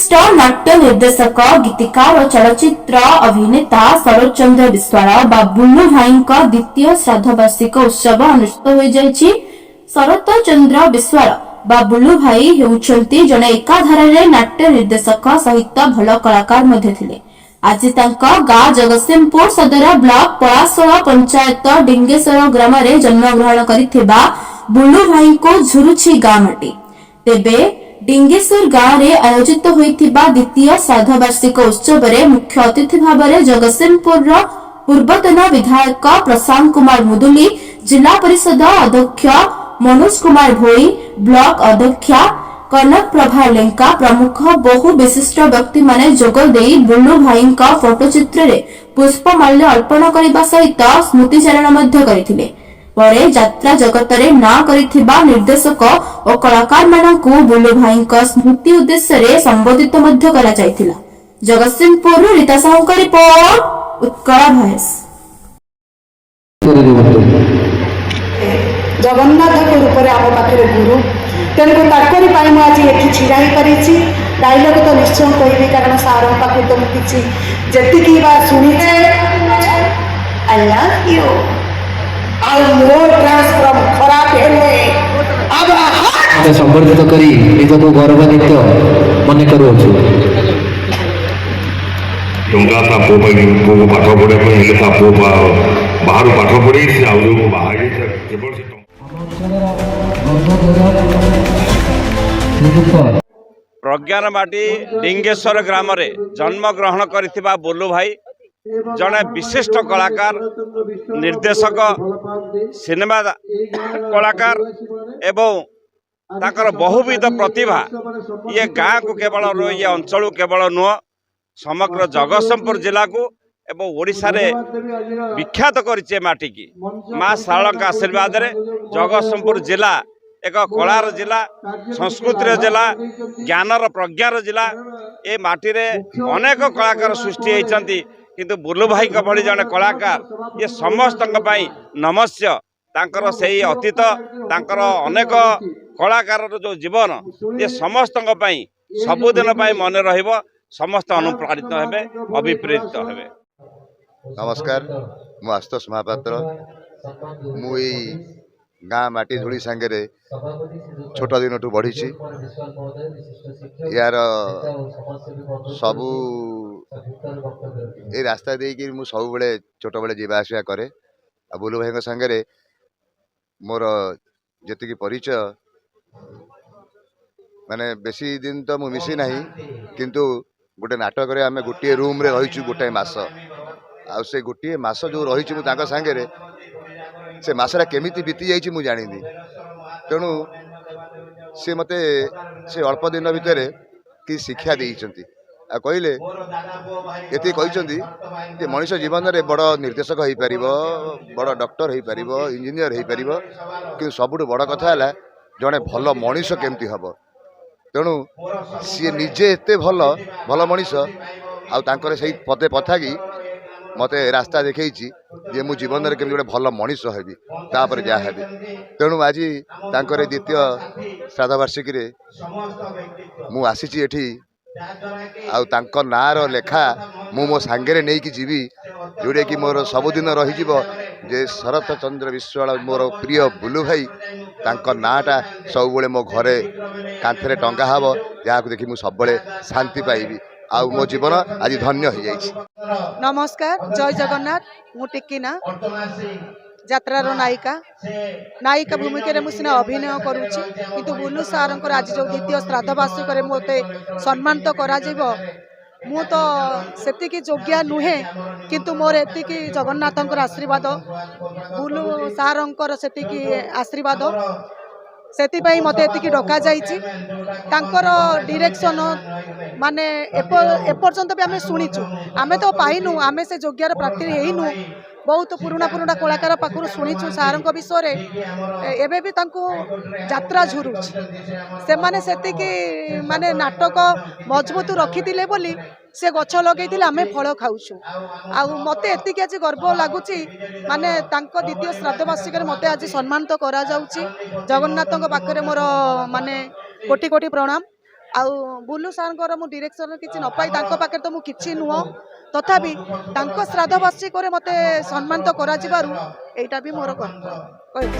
विशिष्ट नाट्य निर्देशक गीतिकार और चलचित्र अभिनेता शरद चंद्र विश्वाल बा बुल्लू भाई द्वितीय श्राद्धवार्षिक उत्सव अनुष्ठित हो जाइछि। शरद चंद्र विश्वाल बा बुल्लू भाई हेउछंती जने एकाधारे नाट्य निर्देशक सहित भल कलाकार मध्ये थिले। आज गाँ जगतसिंहपुर सदर ब्लॉक पलाशोल पंचायत डिंगेश्वर ग्राम में जन्मग्रहण करिथिबा बुल्लू भाई को झुरुछि गाँ माटी। तेबे डिंगेश्वर गाँव में आयोजित होइथिबा द्वितीय श्राद्धवार्षिक उत्सव में मुख्य अतिथि भाव में जगतसिंहपुर पूर्वतन विधायक प्रशांत कुमार मुदुली, जिला परिषद अध्यक्ष मनोज कुमार भोई, ब्लॉक अध्यक्षा कनक प्रभा लेंका प्रमुख बहु विशिष्ट व्यक्ति माने जोग देई बुल्लू भाई फोटोचित्र रे पुष्पमाल्य अर्पण करने सहित स्मृतिचारण मध्य करथिले। परे यात्रा जगत रे ना करिथिबा निर्देशक और कलाकार मानकु बुल्लू भाई स्मृति उद्देश्य रे संबोधित मध्य करा जायथिला। जगतसिंहपुर रीता साहू का रिपोर्ट, उत्कल भॉइस। जगन्नाथ रूप में आम पाखे गुरु तेणुक ताकरी आज ये छिड़ा ही डायलग तो निश्चय कहबी कारण सार पाखे तो मुझे जी शुणी संबर्धित करी निजको गौरवान्वित मन करुछु। टंका ता पो को पाठ पढ़े हेले ता पो बाहर पाठ पढ़े से आउ जो बाहर केवल प्रज्ञान बाटी डिंगेश्वर ग्राम रे जन्म ग्रहण करथिबा बुल्लू भाई जड़े विशिष्ट कलाकार, निर्देशक, सिनेमा कलाकार एवं ताकर बहुविध प्रतिभा ये गाँ को केवल ये अंचल केवल नुह समग्र जगतसिंहपुर जिला को एवं ओडिशा रे विख्यात करिचे माटी की माँ शारदा का आशीर्वाद रे जगतसिंहपुर जिला एक कलार जिला, संस्कृतिर जिला, ज्ञानर प्रज्ञार जिला। ए माटी रे अनेक कलाकार सृष्टि होइचंती किंतु बुल्लू भाई का भली जने कलाकार ये समस्त नमस्य तांकर सही अतीत तांकर अनेक कलाकार जो जीवन ये समस्त सबुदिन मन रहिबो, समस्त अनुप्राणित हेबे, अभिप्रेरित हेबे। नमस्कार, मु आशुतोष महापात्र। मु गाँ माटी धूली सांगे छोट दिन ठू बढ़ी यार सबू ये रास्ता देकी मु सब बड़े छोट बड़े जीवा आसा कै। बुल्लू भाई सांगे मोर जी परिचय माने बेसी दिन तो मु मिसी नहीं किंतु गोटे नाटक रे आमे गोटे रूम रे रहीचु गोटे मास आ से गोटे मास जो रहीचु मु तांका सांगे से मासरा केमिति बीती जाइछि मु जानिनी। तेणु से मते से अल्प दिन भितर कि शिक्षा देइचंती आ कहले एति कहिचंती जे मनुष्य जीवन रे बड़ निर्देशक होई परिबो, बड़ डॉक्टर होई परिबो, इंजीनियर होई परिबो, कि सबुठ बड़ कथा है जड़े भल मनुष्य केमती हबो। तेणु सी निजे एते भल भल मनुष्य आउर से पदे पथा कि मते रास्ता देखी जे मु जीवन में केमती गोटे भल मनुष्य हेबी तापर जहाँ हेबी। तेणु आज तांकर द्वितीय श्राद्धवार्षिकी रे मु आसीची एठी आउ तांकर नार लेखा मु मो सांगे नहीं कि जीवी जोड़े कि मोर सबुदिन रही जे शरद चंद्र विश्वाल मोर प्रिय बुल्लू भाई तांकर नाटा सब बेले मो घरे कांथरे टंगा हब जहाँ देखी मु सब शांति पाइबी आउ मो जीवन आज धन्य हो जाइछि। नमस्कार, जय जगन्नाथ। मु टिकिना यात्रार नायिका भूमिका मुझे अभिनय करुच्ची किंतु बुल्लू सार आज जो द्वितीय श्राद्धवार्षिक मते सम्मानित करा मु तो सेतिकी योग्य नुहे किंतु मोर एतिकी जगन्नाथ आशीर्वाद बुल्लू सार सेतिकी आशीर्वाद सेतिपाई मते एतिकी डका जाइछि। तांकर डायरेक्शन माने एपर्यंत भी आमे शुणीचु, आमे तो पाइनु, आमे से योग्यर प्राप्ति हेइनु। बहुत पुराना पुराना कलाकार पाखु शुणीचु सार विषय एबे भी तांको यात्रा झुरुछि से माने सेतिकी माने नाटक मजबूत रखिथिले बोली से गछ लगे आम फल खाऊँ आ मत एति आज गर्व लगुच माने द्वितीय श्राद्धवार्षिक मत आज सम्मानित करा जगन्नाथ पाखे मोर माने कोटि कोटि प्रणाम। ଆଉ ବୁଲୁ ସାର୍ଙ୍କର ମୁଁ ଡିରେକ୍ସନ କିଛି ନ ପାଇ ତାଙ୍କ ପାଖରେ ତ ମୁଁ କିଛି ନୁହଁ ତଥାପି ତାଙ୍କ ଶ୍ରାଦ୍ଧ ବାର୍ଷିକରେ ମୋତେ ସମ୍ମାନିତ କରାଯିବାରୁ ଏଇଟା ବି ମୋର ଗର୍ବ କହିବି।